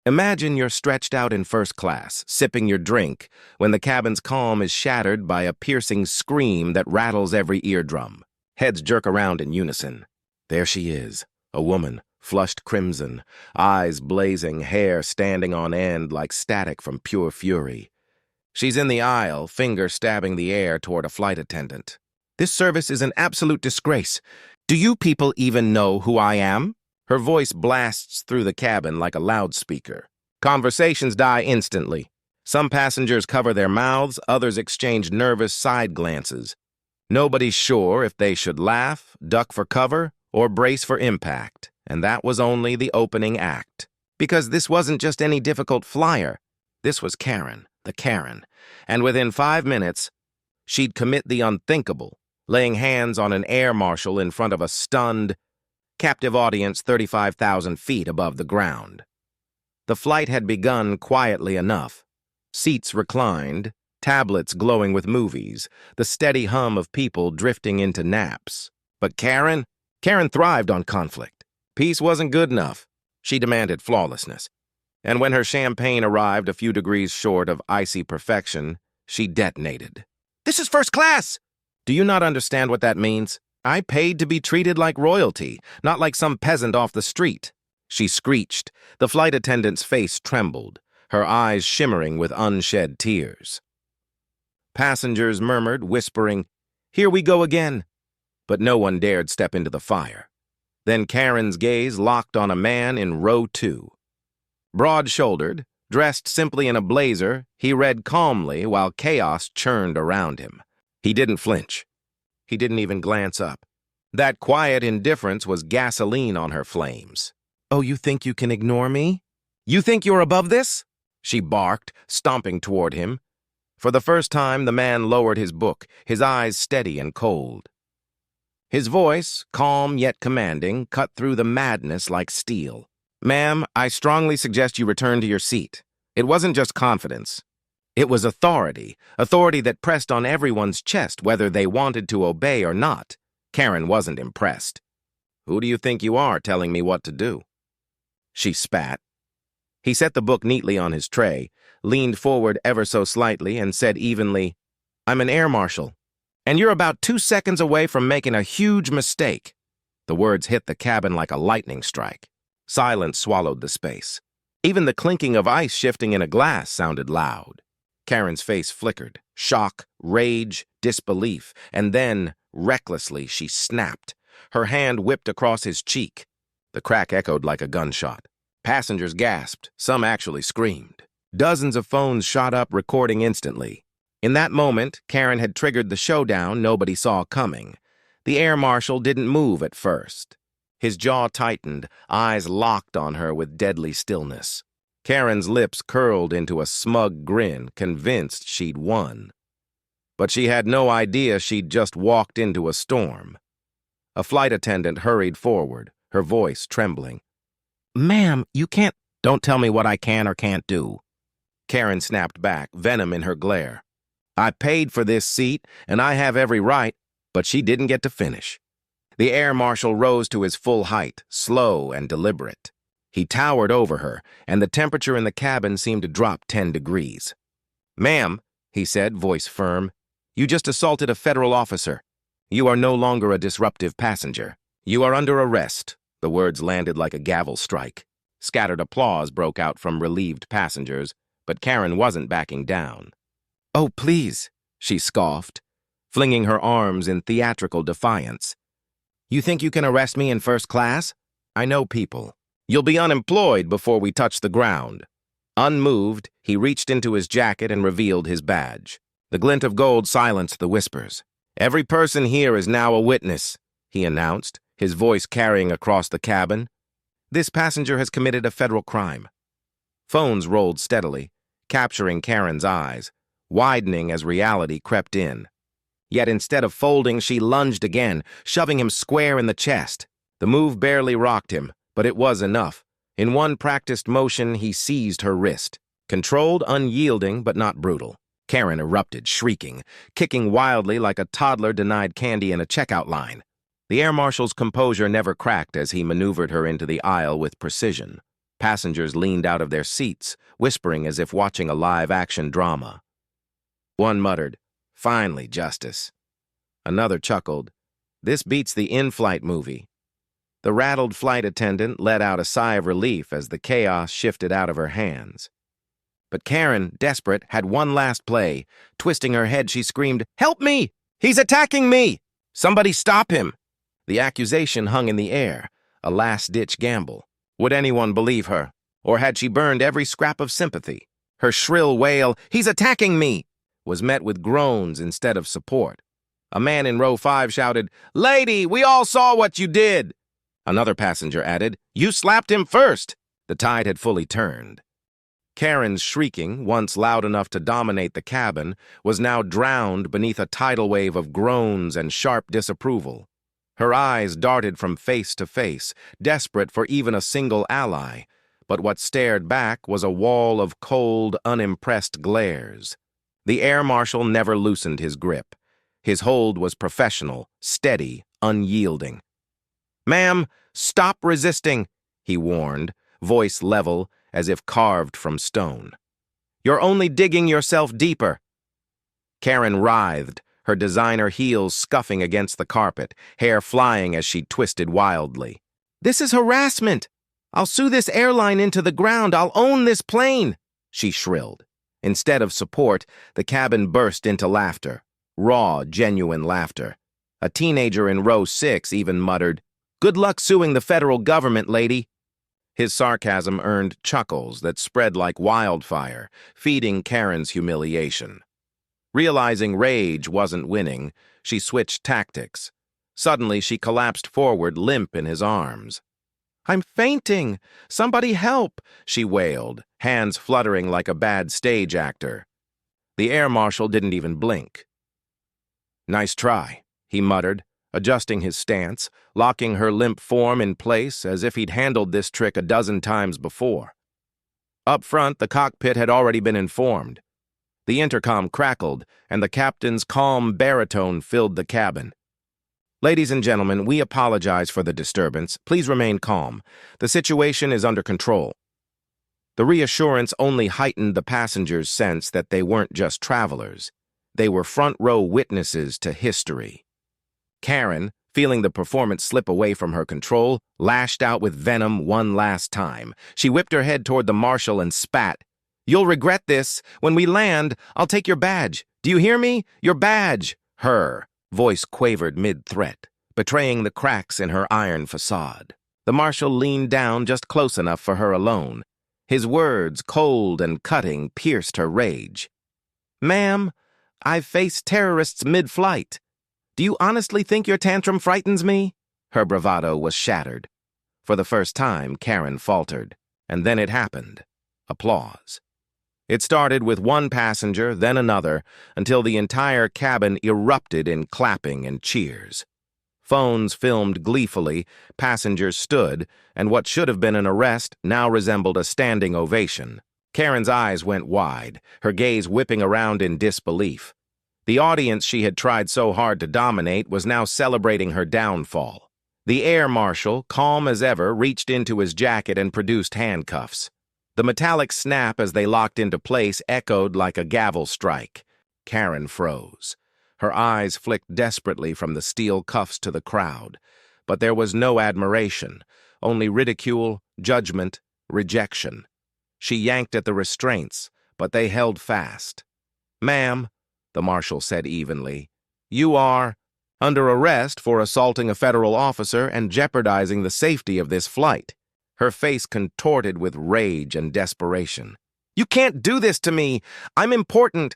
Imagine you're stretched out in first class, sipping your drink, when the cabin's calm is shattered by a piercing scream that rattles every eardrum. Heads jerk around in unison. There she is, a woman, flushed crimson, eyes blazing, hair standing on end like static from pure fury. She's in the aisle, finger stabbing the air toward a flight attendant. "This service is an absolute disgrace. Do you people even know who I am?" Her voice blasts through the cabin like a loudspeaker. Conversations die instantly. Some passengers cover their mouths, others exchange nervous side glances. Nobody's sure if they should laugh, duck for cover, or brace for impact. And that was only the opening act. Because this wasn't just any difficult flyer. This was Karen, the Karen. And within 5 minutes, she'd commit the unthinkable, laying hands on an air marshal in front of a stunned, captive audience 35,000 feet above the ground. The flight had begun quietly enough. Seats reclined, tablets glowing with movies, the steady hum of people drifting into naps. But Karen thrived on conflict. Peace wasn't good enough. She demanded flawlessness. And when her champagne arrived a few degrees short of icy perfection, she detonated. "This is first class!" Do you not understand what that means? I paid to be treated like royalty, not like some peasant off the street. She screeched. The flight attendant's face trembled, her eyes shimmering with unshed tears. Passengers murmured, whispering, "Here we go again." But no one dared step into the fire. Then Karen's gaze locked on a man in row 2. Broad-shouldered, dressed simply in a blazer, he read calmly while chaos churned around him. He didn't flinch. He didn't even glance up. That quiet indifference was gasoline on her flames. "Oh, you think you can ignore me? You think you're above this?" she barked, stomping toward him. For the first time, the man lowered his book, his eyes steady and cold. His voice, calm yet commanding, cut through the madness like steel. "Ma'am, I strongly suggest you return to your seat. It wasn't just confidence. It was authority that pressed on everyone's chest whether they wanted to obey or not." Karen wasn't impressed. "Who do you think you are telling me what to do?" She spat. He set the book neatly on his tray, leaned forward ever so slightly, and said evenly, "I'm an air marshal, and you're about 2 seconds away from making a huge mistake." The words hit the cabin like a lightning strike. Silence swallowed the space. Even the clinking of ice shifting in a glass sounded loud. Karen's face flickered, shock, rage, disbelief, and then, recklessly, she snapped. Her hand whipped across his cheek. The crack echoed like a gunshot. Passengers gasped, some actually screamed. Dozens of phones shot up, recording instantly. In that moment, Karen had triggered the showdown nobody saw coming. The air marshal didn't move at first. His jaw tightened, eyes locked on her with deadly stillness. Karen's lips curled into a smug grin, convinced she'd won. But she had no idea she'd just walked into a storm. A flight attendant hurried forward, her voice trembling. "Ma'am, you can't—" "Don't tell me what I can or can't do." Karen snapped back, venom in her glare. "I paid for this seat, and I have every right," but she didn't get to finish. The air marshal rose to his full height, slow and deliberate. He towered over her, and the temperature in the cabin seemed to drop 10 degrees. "Ma'am," he said, voice firm, "you just assaulted a federal officer. You are no longer a disruptive passenger. You are under arrest." The words landed like a gavel strike. Scattered applause broke out from relieved passengers, but Karen wasn't backing down. "Oh, please," she scoffed, flinging her arms in theatrical defiance. "You think you can arrest me in first class? I know people. You'll be unemployed before we touch the ground." Unmoved, he reached into his jacket and revealed his badge. The glint of gold silenced the whispers. "Every person here is now a witness," he announced, his voice carrying across the cabin. "This passenger has committed a federal crime." Phones rolled steadily, capturing Karen's eyes, widening as reality crept in. Yet instead of folding, she lunged again, shoving him square in the chest. The move barely rocked him, but it was enough. In one practiced motion, he seized her wrist. Controlled, unyielding, but not brutal. Karen erupted, shrieking, kicking wildly like a toddler denied candy in a checkout line. The air marshal's composure never cracked as he maneuvered her into the aisle with precision. Passengers leaned out of their seats, whispering as if watching a live-action drama. One muttered, "Finally, justice." Another chuckled, "This beats the in-flight movie." The rattled flight attendant let out a sigh of relief as the chaos shifted out of her hands. But Karen, desperate, had one last play. Twisting her head, she screamed, "Help me! He's attacking me! Somebody stop him!" The accusation hung in the air, a last-ditch gamble. Would anyone believe her? Or had she burned every scrap of sympathy? Her shrill wail, "He's attacking me!" was met with groans instead of support. A man in row 5 shouted, "Lady, we all saw what you did!" Another passenger added, "You slapped him first!" The tide had fully turned. Karen's shrieking, once loud enough to dominate the cabin, was now drowned beneath a tidal wave of groans and sharp disapproval. Her eyes darted from face to face, desperate for even a single ally, but what stared back was a wall of cold, unimpressed glares. The air marshal never loosened his grip. His hold was professional, steady, unyielding. "Ma'am, stop resisting," he warned, voice level, as if carved from stone. "You're only digging yourself deeper." Karen writhed, her designer heels scuffing against the carpet, hair flying as she twisted wildly. "This is harassment! I'll sue this airline into the ground! I'll own this plane!" she shrilled. Instead of support, the cabin burst into laughter. Raw, genuine laughter. A teenager in row 6 even muttered, "Good luck suing the federal government, lady." His sarcasm earned chuckles that spread like wildfire, feeding Karen's humiliation. Realizing rage wasn't winning, she switched tactics. Suddenly, she collapsed forward, limp in his arms. "I'm fainting! Somebody help!" she wailed, hands fluttering like a bad stage actor. The air marshal didn't even blink. "Nice try," he muttered, adjusting his stance, locking her limp form in place as if he'd handled this trick a dozen times before. Up front, the cockpit had already been informed. The intercom crackled, and the captain's calm baritone filled the cabin. "Ladies and gentlemen, we apologize for the disturbance. Please remain calm. The situation is under control." The reassurance only heightened the passengers' sense that they weren't just travelers. They were front-row witnesses to history. Karen, feeling the performance slip away from her control, lashed out with venom one last time. She whipped her head toward the marshal and spat. "You'll regret this. When we land, I'll take your badge. Do you hear me? Your badge!" Her voice quavered mid-threat, betraying the cracks in her iron facade. The marshal leaned down just close enough for her alone. His words, cold and cutting, pierced her rage. "Ma'am, I've faced terrorists mid-flight. Do you honestly think your tantrum frightens me?" Her bravado was shattered. For the first time, Karen faltered. And then it happened. Applause. It started with one passenger, then another, until the entire cabin erupted in clapping and cheers. Phones filmed gleefully, passengers stood, and what should have been an arrest now resembled a standing ovation. Karen's eyes went wide, her gaze whipping around in disbelief. The audience she had tried so hard to dominate was now celebrating her downfall. The air marshal, calm as ever, reached into his jacket and produced handcuffs. The metallic snap as they locked into place echoed like a gavel strike. Karen froze. Her eyes flicked desperately from the steel cuffs to the crowd. But there was no admiration, only ridicule, judgment, rejection. She yanked at the restraints, but they held fast. "Ma'am," the marshal said evenly, "you are under arrest for assaulting a federal officer and jeopardizing the safety of this flight." Her face contorted with rage and desperation. "You can't do this to me! I'm important!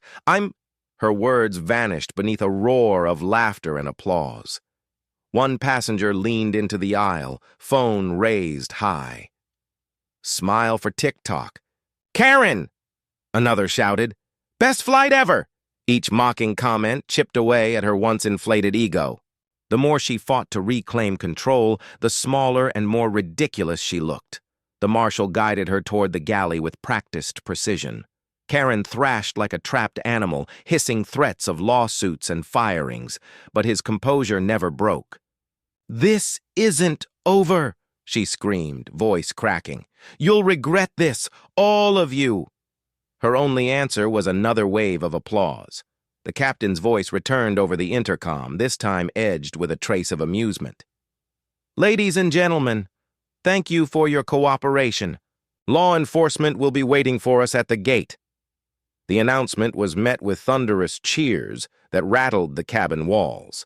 Her words vanished beneath a roar of laughter and applause. One passenger leaned into the aisle, phone raised high. "Smile for TikTok." "Karen!" another shouted. "Best flight ever!" Each mocking comment chipped away at her once-inflated ego. The more she fought to reclaim control, the smaller and more ridiculous she looked. The marshal guided her toward the galley with practiced precision. Karen thrashed like a trapped animal, hissing threats of lawsuits and firings, but his composure never broke. "This isn't over," she screamed, voice cracking. "You'll regret this, all of you!" Her only answer was another wave of applause. The captain's voice returned over the intercom, this time edged with a trace of amusement. "Ladies and gentlemen, thank you for your cooperation. Law enforcement will be waiting for us at the gate." The announcement was met with thunderous cheers that rattled the cabin walls.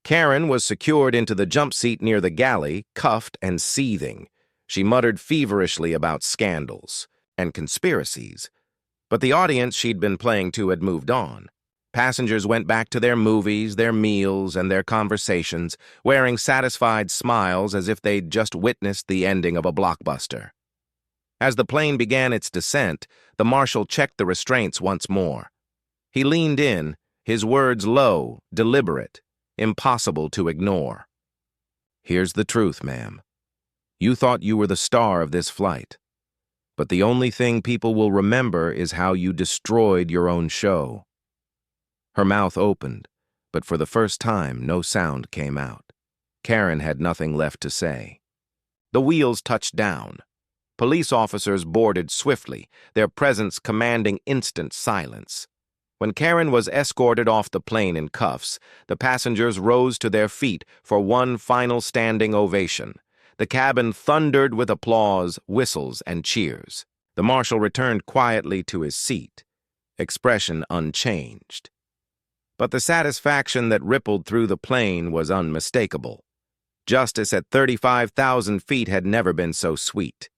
Karen was secured into the jump seat near the galley, cuffed and seething. She muttered feverishly about scandals and conspiracies. But the audience she'd been playing to had moved on. Passengers went back to their movies, their meals, and their conversations, wearing satisfied smiles as if they'd just witnessed the ending of a blockbuster. As the plane began its descent, the Marshal checked the restraints once more. He leaned in, his words low, deliberate, impossible to ignore. "Here's the truth, ma'am. You thought you were the star of this flight. But the only thing people will remember is how you destroyed your own show." Her mouth opened, but for the first time, no sound came out. Karen had nothing left to say. The wheels touched down. Police officers boarded swiftly, their presence commanding instant silence. When Karen was escorted off the plane in cuffs, the passengers rose to their feet for one final standing ovation. The cabin thundered with applause, whistles, and cheers. The Marshal returned quietly to his seat, expression unchanged. But the satisfaction that rippled through the plane was unmistakable. Justice at 35,000 feet had never been so sweet.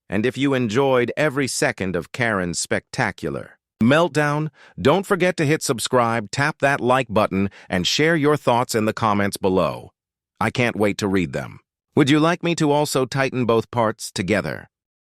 And if you enjoyed every second of Karen's spectacular meltdown, don't forget to hit subscribe, tap that like button, and share your thoughts in the comments below. I can't wait to read them. Would you like me to also tighten both parts together?